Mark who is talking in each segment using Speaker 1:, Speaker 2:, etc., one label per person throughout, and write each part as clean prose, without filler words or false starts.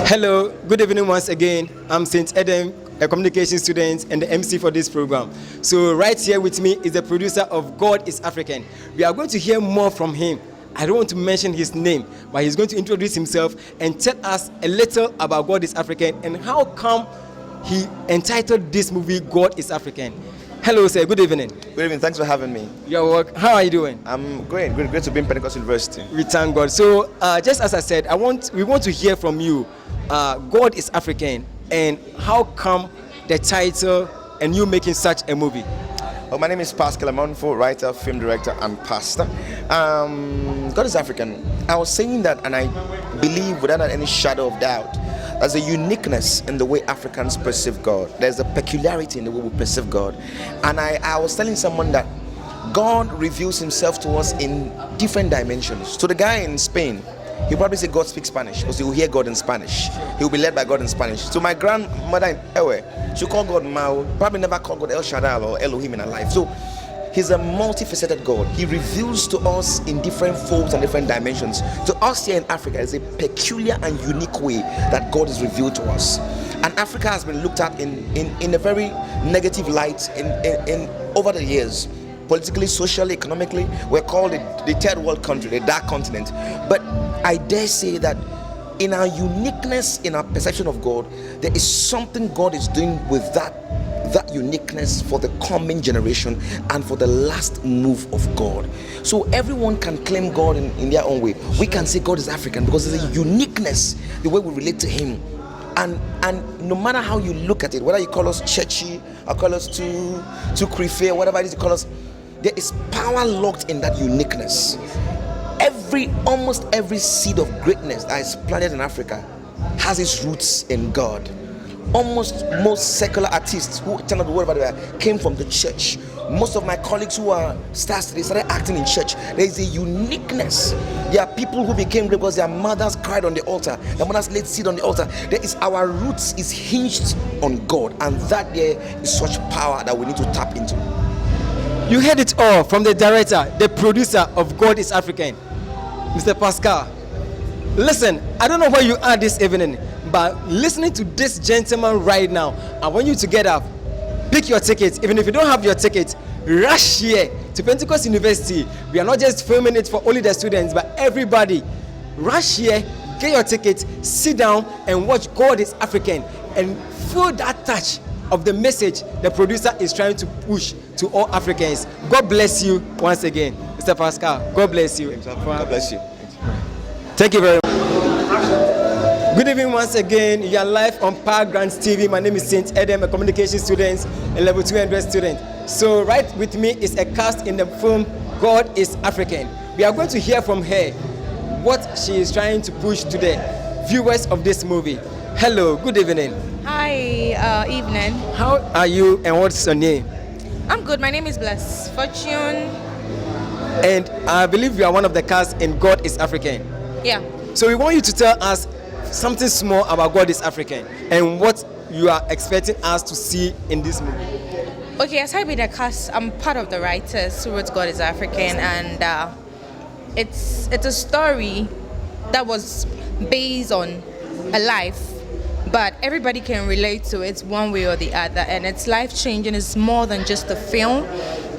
Speaker 1: Hello, good evening once again. I'm St. Adam, a communication student and the MC for this program. So right here with me is the producer of God is African. We are going to hear more from him. I don't want to mention his name, but he's going to introduce himself and tell us a little about God is African and how come he entitled this movie God is African. Hello, sir. Good evening.
Speaker 2: Good evening. Thanks for having me.
Speaker 1: You're welcome. How are you doing?
Speaker 2: I'm great. Great to be in Pentecost University.
Speaker 1: We thank God. So, just as I said, we want to hear from you. God is African, and how come the title and you making such a movie?
Speaker 2: Well, my name is Pascal Amonfo, writer, film director, and pastor. God is African. I was saying that, and I believe without any shadow of doubt, there's a uniqueness in the way Africans perceive God. There's a peculiarity in the way we perceive God. And I was telling someone that God reveals himself to us in different dimensions. To the guy in Spain, he'll probably say God speaks Spanish, because he'll hear God in Spanish. He'll be led by God in Spanish. To my grandmother in Ewe, she'll call God Mao, probably never call God El Shaddai or Elohim in her life. So he's a multifaceted God. He reveals to us in different folds and different dimensions. To us here in Africa, it's a peculiar and unique way that God is revealed to us. And Africa has been looked at in a very negative light in over the years. Politically, socially, economically, we're called the third world country, the dark continent. But I dare say that in our uniqueness, in our perception of God, there is something God is doing with that uniqueness for the coming generation and for the last move of God. So everyone can claim God in their own way. We can say God is African because there's a uniqueness, the way we relate to him. And no matter how you look at it, whether you call us churchy or call us too creepy, whatever it is you call us, there is power locked in that uniqueness. Almost every seed of greatness that is planted in Africa has its roots in God. Almost most secular artists who turn out the world by the way came from the church. Most of my colleagues who are stars today started acting in church. There is a uniqueness. There are people who became great because their mothers cried on the altar. Their mothers laid seed on the altar. Our roots is hinged on God, and that there is such power that we need to tap into.
Speaker 1: You heard it all from the director, the producer of God is African, Mr. Pascal. Listen, I don't know where you are this evening, but listening to this gentleman right now, I want you to get up, pick your ticket. Even if you don't have your ticket, rush here to Pentecost University. We are not just filming it for only the students, but everybody. Rush here, get your ticket, sit down and watch God is African and feel that touch of the message the producer is trying to push to all Africans. God bless you once again, Mr. Pascal. God bless you.
Speaker 2: God bless you.
Speaker 1: Thank you very much. Good evening once again. You are live on Power Grants TV. My name is St. Adam, a communication student and level 200 student. So right with me is a cast in the film God is African. We are going to hear from her what she is trying to push to the viewers of this movie. Hello, good evening.
Speaker 3: Hi, evening.
Speaker 1: How are you and what's your name?
Speaker 3: I'm good. My name is Bless Fortune.
Speaker 1: And I believe you are one of the cast in God is African.
Speaker 3: Yeah.
Speaker 1: So we want you to tell us something small about God is African and what you are expecting us to see in this movie.
Speaker 3: Okay, as I be the cast, I'm part of the writers who wrote God is African, and it's a story that was based on a life, but everybody can relate to it one way or the other, and it's life-changing. It's more than just a film.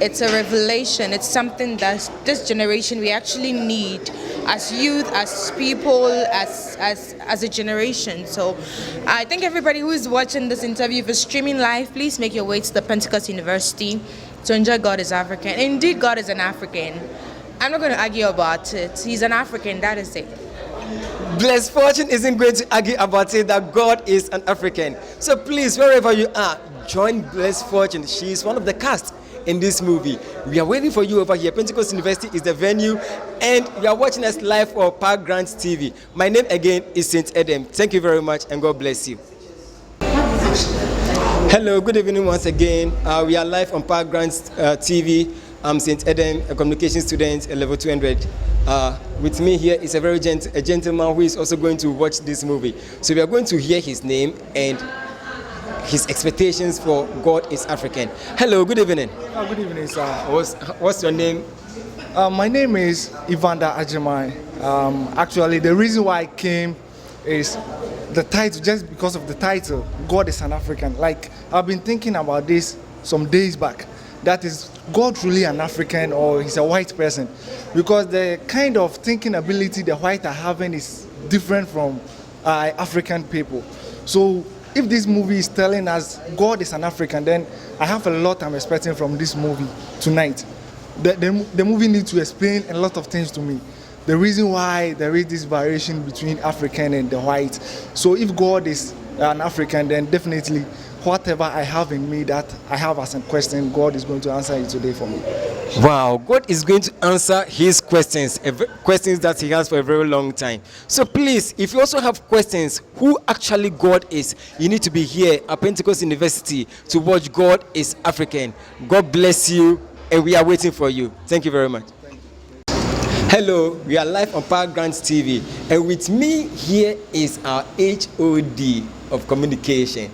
Speaker 3: It's a revelation. It's something that this generation we actually need as youth, as people, as a generation. So I think everybody who is watching this interview, if it's streaming live, please make your way to the Pentecost University to enjoy God is African. Indeed, God is an African. I'm not going to argue about it. He's an African, that is it.
Speaker 1: Blessed Fortune isn't going to argue about it that God is an African. So please, wherever you are, join Blessed Fortune. She is one of the cast in this movie. We are waiting for you over here. Pentecost University is the venue, and you are watching us live on Park Grants TV. My name again is St. Adam. Thank you very much, and God bless you. Hello, good evening once again. We are live on Park Grants TV. I'm St. Adam, a communication student at level 200. With me here is a gentleman who is also going to watch this movie. So we are going to hear his name and his expectations for God is African. Hello, good evening.
Speaker 4: Good evening, sir.
Speaker 1: What's your name?
Speaker 4: My name is Ivanda Ajimai. Actually, the reason why I came is the title, just because of the title, God is an African. Like, I've been thinking about this some days back. That is God really an African, or he's a white person? Because the kind of thinking ability the white are having is different from African people. So if this movie is telling us God is an African, then I have a lot I'm expecting from this movie tonight. The movie needs to explain a lot of things to me. The reason why there is this variation between African and the white. So if God is an African, then definitely whatever I have in me that I have as a question, God is going to answer it today for me.
Speaker 1: Wow, God is going to answer his questions, questions that he has for a very long time. So please, if you also have questions who actually God is, you need to be here at Pentecost University to watch God is African. God bless you, and we are waiting for you. Thank you very much. Hello, we are live on Power Grants TV, and with me here is our HOD of communication.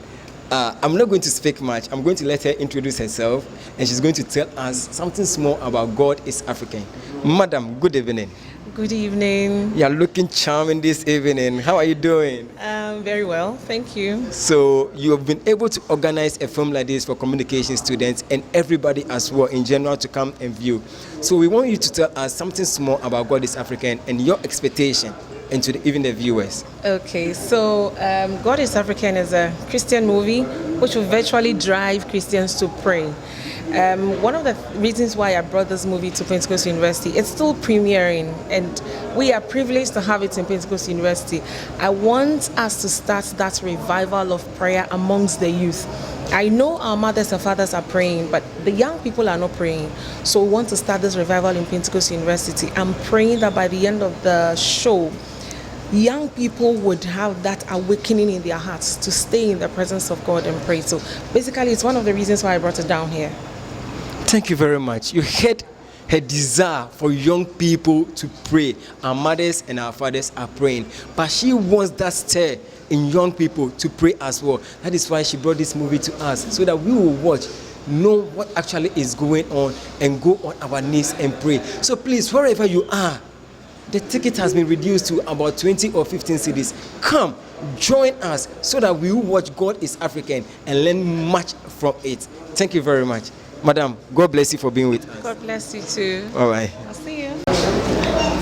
Speaker 1: I'm not going to speak much. I'm going to let her introduce herself, and she's going to tell us something small about God is African. Madam, good evening.
Speaker 5: Good evening.
Speaker 1: You are looking charming this evening. How are you doing?
Speaker 5: Very well, thank you.
Speaker 1: So you have been able to organize a film like this for communication students and everybody as well in general to come and view. So we want you to tell us something small about God is African and your expectation, and to even the viewers.
Speaker 5: Okay, so God is African is a Christian movie which will virtually drive Christians to pray. One of the reasons why I brought this movie to Pentecost University, it's still premiering, and we are privileged to have it in Pentecost University. I want us to start that revival of prayer amongst the youth. I know our mothers and fathers are praying, but the young people are not praying. So we want to start this revival in Pentecost University. I'm praying that by the end of the show, young people would have that awakening in their hearts to stay in the presence of God and pray. So basically, it's one of the reasons why I brought it down here.
Speaker 1: Thank you very much. You heard her desire for young people to pray. Our mothers and our fathers are praying, but she wants that stir in young people to pray as well. That is why she brought this movie to us, so that we will watch, know what actually is going on, and go on our knees and pray. So please, wherever you are, the ticket has been reduced to about 20 or 15 cedis. Come, join us so that we will watch God is African and learn much from it. Thank you very much. Madam, God bless you for being with us.
Speaker 5: God bless you too.
Speaker 1: All right.
Speaker 5: I'll see you.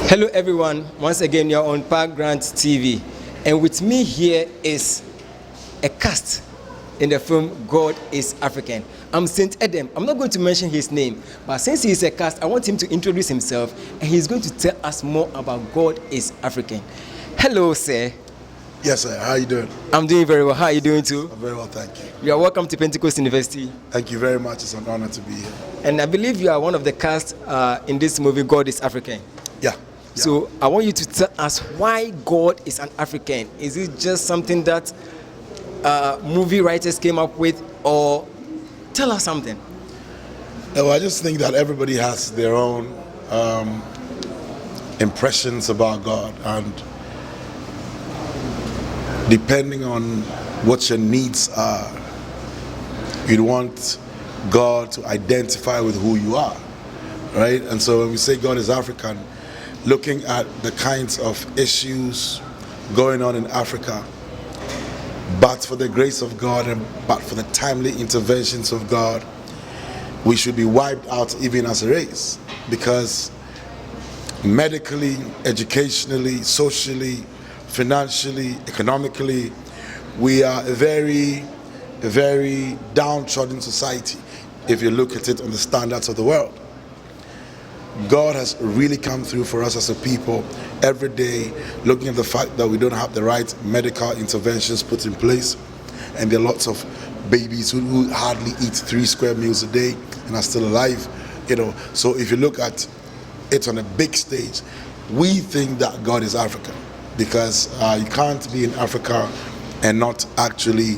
Speaker 1: Hello everyone. Once again, you're on Power Grants TV. And with me here is a cast in the film God is African. I'm Saint Adam. I'm not going to mention his name, but since he is a cast, I want him to introduce himself, and he's going to tell us more about God is African. Hello, sir.
Speaker 6: Yes, sir. How are you doing?
Speaker 1: I'm doing very well. How are you doing too?
Speaker 6: I'm very well, thank you.
Speaker 1: You are welcome to Pentecost University.
Speaker 6: Thank you very much. It's an honor to be here.
Speaker 1: And I believe you are one of the cast in this movie, God is African.
Speaker 6: Yeah.
Speaker 1: So I want you to tell us why God is an African. Is it just something that movie writers came up with, or tell us something?
Speaker 6: Well, I just think that everybody has their own impressions about God, and depending on what your needs are, you'd want God to identify with who you are, right? And so when we say God is African, looking at the kinds of issues going on in Africa, but for the grace of God and but for the timely interventions of God, we should be wiped out even as a race, because medically, educationally, socially, financially, economically, we are a very, very downtrodden society if you look at it on the standards of the world. God has really come through for us as a people every day, looking at the fact that we don't have the right medical interventions put in place, and there are lots of babies who hardly eat 3 square meals a day and are still alive. So if you look at it on a big stage, we think that God is African, because you can't be in Africa and not actually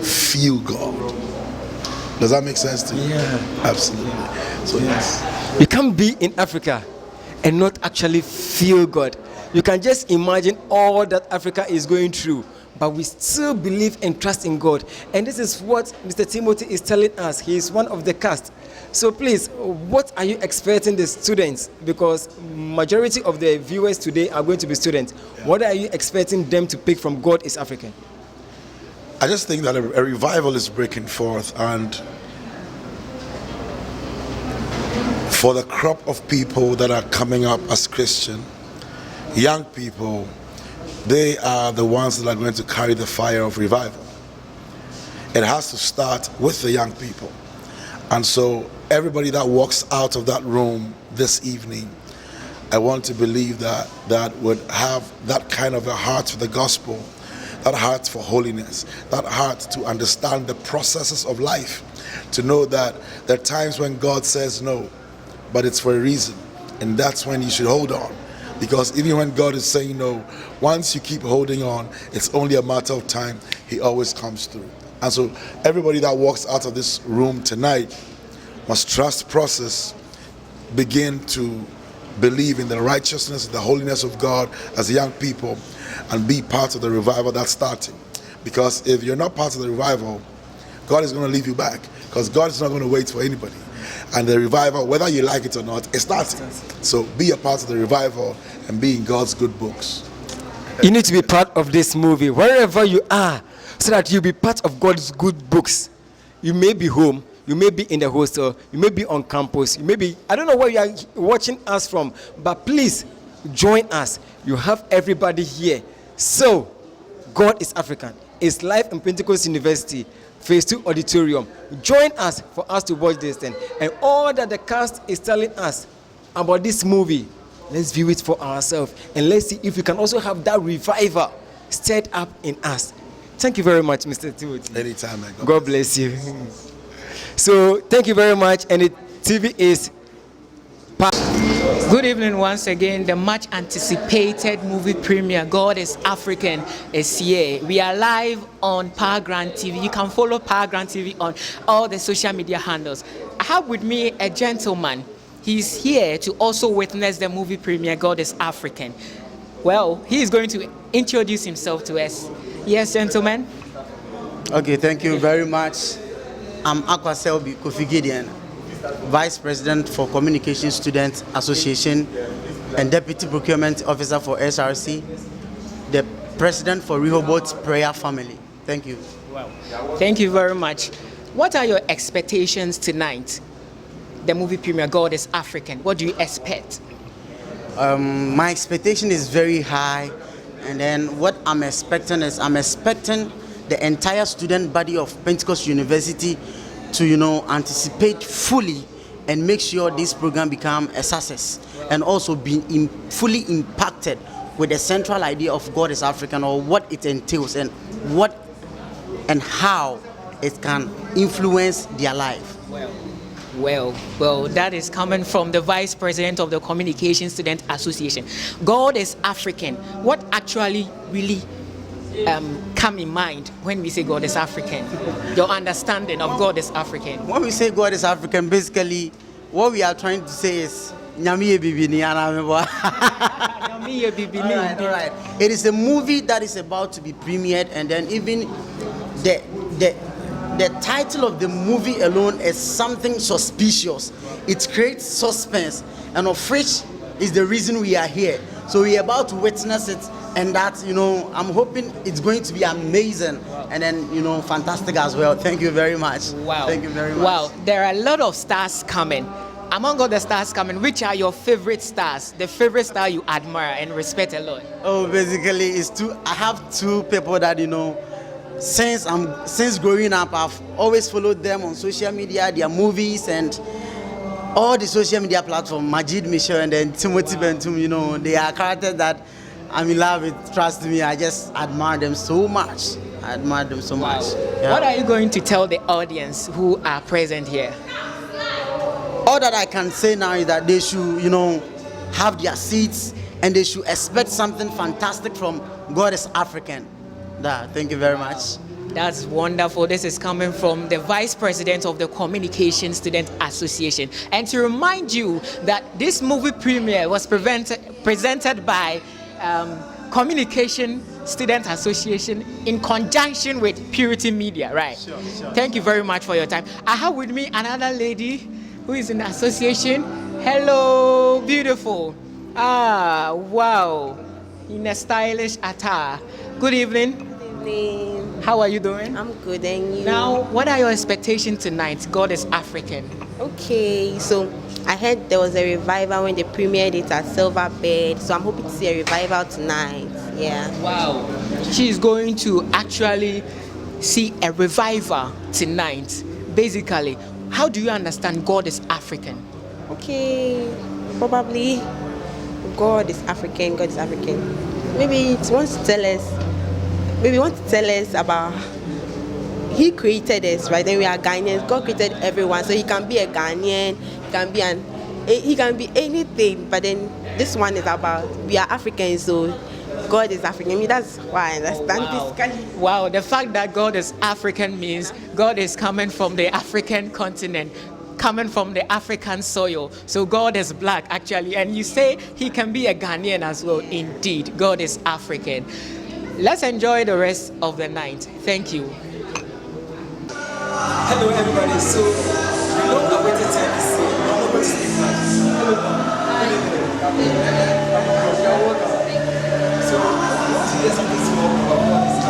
Speaker 6: feel God. Does that make sense to you?
Speaker 1: Yeah.
Speaker 6: Absolutely. So yes.
Speaker 1: You can't be in Africa and not actually feel God. You can just imagine all that Africa is going through, but we still believe and trust in God. And this is what Mr. Timothy is telling us. He is one of the cast. So please, what are you expecting the students? Because majority of the viewers today are going to be students. What are you expecting them to pick from God is African?
Speaker 6: I just think that a revival is breaking forth, and for the crop of people that are coming up as Christian, young people, they are the ones that are going to carry the fire of revival. It has to start with the young people. And so everybody that walks out of that room this evening, I want to believe that would have that kind of a heart for the gospel, that heart for holiness, that heart to understand the processes of life, to know that there are times when God says no, but it's for a reason, and that's when you should hold on. Because even when God is saying no, once you keep holding on, it's only a matter of time. He always comes through. And so everybody that walks out of this room tonight must trust the process, begin to believe in the righteousness, the holiness of God as young people, and be part of the revival that's starting. Because if you're not part of the revival, God is going to leave you back, because God is not going to wait for anybody. And the revival, whether you like it or not, is starting. So be a part of the revival and be in God's good books.
Speaker 1: You need to be part of this movie wherever you are, so that you'll be part of God's good books. You may be home, you may be in the hostel, you may be on campus, you may be, I don't know where you are watching us from, but please join us. You have everybody here. So, God is African. It's live in Pentecost University, Phase 2 Auditorium. Join us for us to watch this thing. And all that the cast is telling us about this movie, let's view it for ourselves. And let's see if we can also have that revival stirred up in us. Thank you very much, Mr. Timothy.
Speaker 6: Anytime, man.
Speaker 1: God bless you. So, thank you very much. And the TV is...
Speaker 7: Good evening once again. The much anticipated movie premiere, God is African, is here. We are live on Power Grant TV. You can follow Power Grant TV on all the social media handles. I have with me a gentleman. He's here to also witness the movie premiere, God is African. Well, he is going to introduce himself to us. Yes, gentlemen.
Speaker 8: Okay, thank you very much. I'm Akwa Selby Kofi Gideon, Vice President for Communication Student Association and Deputy Procurement Officer for SRC, the President for Rehoboth Prayer Family. Thank you.
Speaker 7: Wow. Thank you very much. What are your expectations tonight? The movie premiere, God is African. What do you expect?
Speaker 8: My expectation is very high, and then what I'm expecting is the entire student body of Pentecost University to, anticipate fully and make sure this program become a success, and also be fully impacted with the central idea of God is African, or what it entails and what and how it can influence their life.
Speaker 7: Well, that is coming from the Vice President of the Communication Student Association. God is African. What actually really come in mind when we say God is African? Your understanding of God is African.
Speaker 8: When we say God is African, basically what we are trying to say is Nyamiye Bibini. All right. It is a movie that is about to be premiered, and then even the title of the movie alone is something suspicious. It creates suspense, and of which is the reason we are here. So we are about to witness it, and that, I'm hoping it's going to be amazing, and then, fantastic as well. Thank you very much.
Speaker 7: Wow.
Speaker 8: Thank you very much.
Speaker 7: Wow, there are a lot of stars coming. Among all the stars coming, which are your favorite stars? The favorite star you admire and respect a lot?
Speaker 8: Oh, basically, I have two people that, since growing up, I've always followed them on social media, their movies, and all the social media platforms. Majid Michel and then Timothy Bentum, they are characters that I'm in love with. Trust me, I just admire them so much. Much. Yeah.
Speaker 7: What are you going to tell the audience who are present here?
Speaker 8: All that I can say now is that they should, have their seats, and they should expect something fantastic from God is African. Thank you very much.
Speaker 7: That's wonderful. This is coming from the Vice President of the Communication Student Association. And to remind you that this movie premiere was presented by Communication Student Association in conjunction with Purity Media, right?
Speaker 4: Sure.
Speaker 7: Thank you very much for your time. I have with me another lady who is in the association. Hello, beautiful. Ah, wow. In a stylish attire. Good evening. How are you doing?
Speaker 9: I'm good, and you?
Speaker 7: Now, what are your expectations tonight? God is African.
Speaker 9: Okay, so I heard there was a revival when they premiered it at Silver Bed, so I'm hoping to see a revival tonight. Yeah.
Speaker 7: Wow. She is going to actually see a revival tonight. Basically, how do you understand God is African?
Speaker 9: Okay, probably God is African. God is African. Maybe it wants to tell us. Maybe want to tell us about He created us, right? Then we are Ghanaians. God created everyone, so He can be a Ghanaian. He can be anything. But then this one is about we are Africans, so God is African. I mean, that's why I understand this.
Speaker 7: Wow, the fact that God is African means God is coming from the African continent, coming from the African soil. So God is black, actually. And you say He can be a Ghanaian as well. Indeed, God is African. Let's enjoy the rest of the night. Thank you.
Speaker 1: Hello, everybody. So, you know, I waited time to say, I'm not going to speak much. Hello. You're welcome. So, I want to hear something small about what is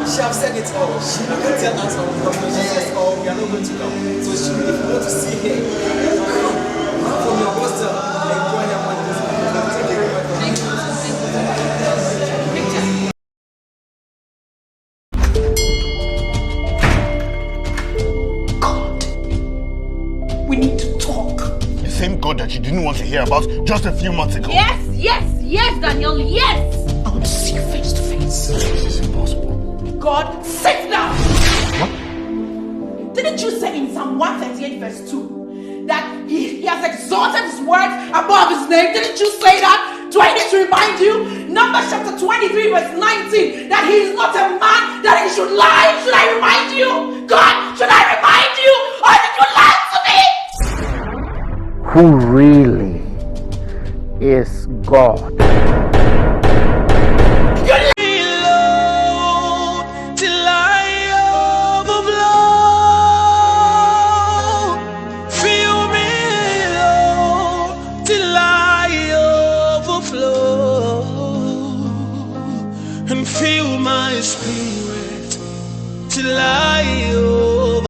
Speaker 1: she have said it all. She can't tell us all. She says, "Oh, we are not going to come." So she, if you want to see her, come from your hostel and join her one day. Thank you very much.
Speaker 10: We need to talk.
Speaker 11: The same God that you didn't want to hear about just a few months ago.
Speaker 10: Yes, Daniel, yes! I want to see you face to face.
Speaker 11: This is impossible.
Speaker 10: God, sit down!
Speaker 11: What?
Speaker 10: Didn't you say in Psalm 138 verse 2 that he has exalted his word above his name? Didn't you say that? Do I need to remind you? Numbers chapter 23 verse 19 that he is not a man that he should lie. Should I remind you? God, should I remind you? Or did you lie to me?
Speaker 12: Who really is God?
Speaker 13: Fill my spirit till I over.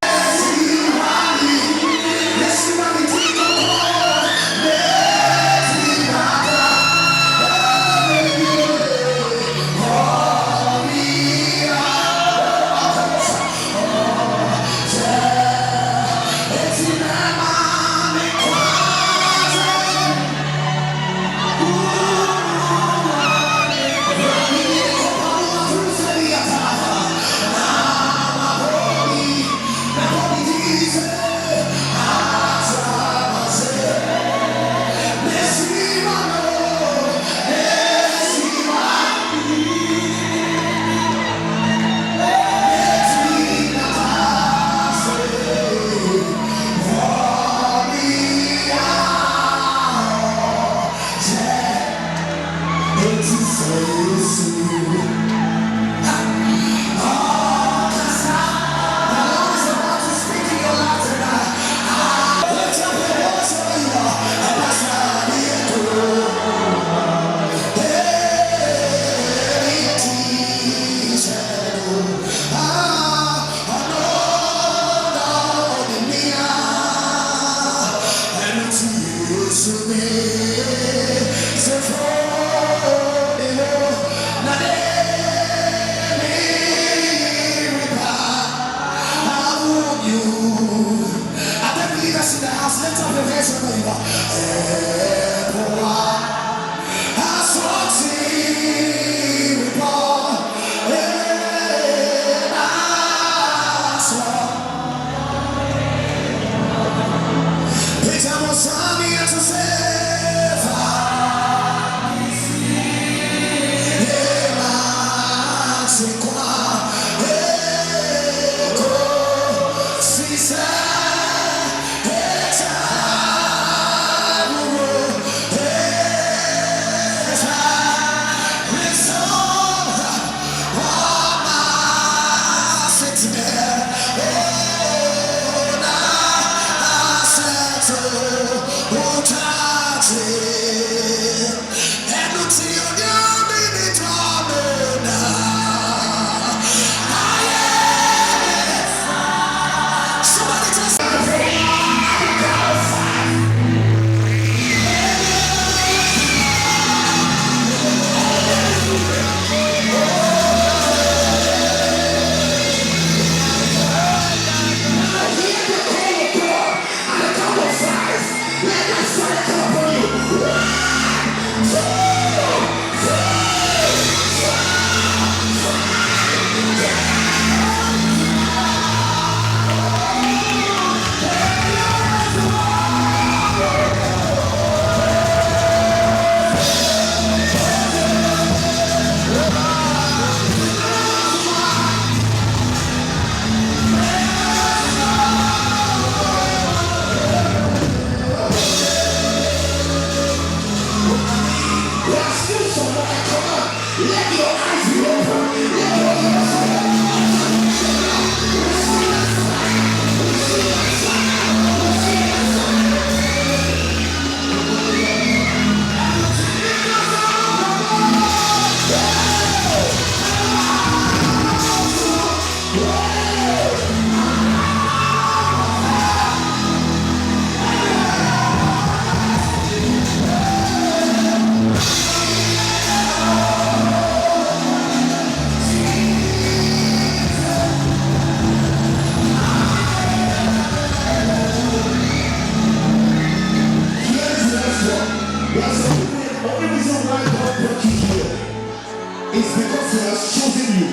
Speaker 14: It's because He has chosen you.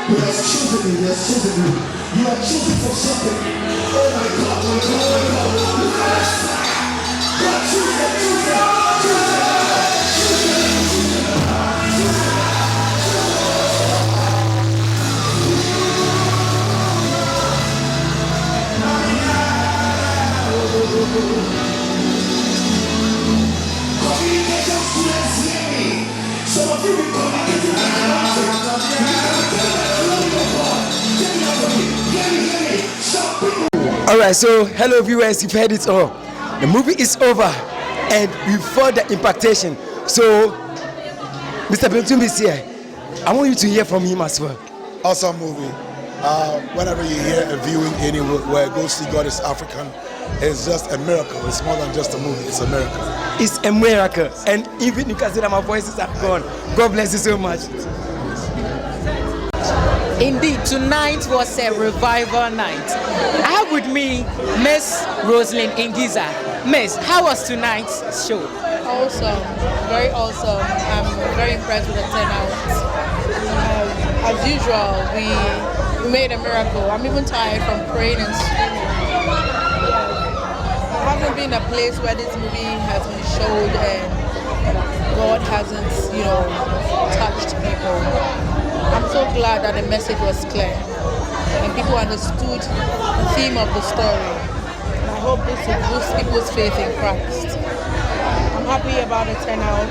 Speaker 14: He has chosen you. He has chosen you. You are chosen for something. Oh my God, my God, my God. Look at this. God chosen, communication students hear me. Some of you will communicate
Speaker 1: All right, so hello viewers, you've heard it all. The movie is over and before the impactation. So Mr. Bentumbi is here. I want you to hear from him as well.
Speaker 6: Awesome movie. Whenever you hear a viewing anywhere, go see God is African. It's just a miracle. It's more than just a movie. It's a miracle.
Speaker 1: It's a miracle. And even you can see that my voices are gone. God bless you so much.
Speaker 7: Indeed, tonight was a revival night. I have with me Miss Rosalind Ingiza. Miss, how was tonight's show?
Speaker 15: Awesome, very awesome. I'm very impressed with the turnout. As usual, we made a miracle. I'm even tired from praying and screaming. I haven't been a place where this movie has been showed and God hasn't, touched people. I'm so glad that the message was clear and people understood the theme of the story. And I hope this will boost people's faith in Christ. I'm happy about the turnout.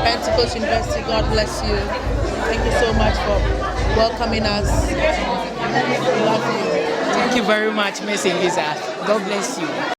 Speaker 15: Pentecost University, God bless you. Thank you so much for welcoming us. We love you.
Speaker 7: Thank you very much, Miss Ingiza. God bless you.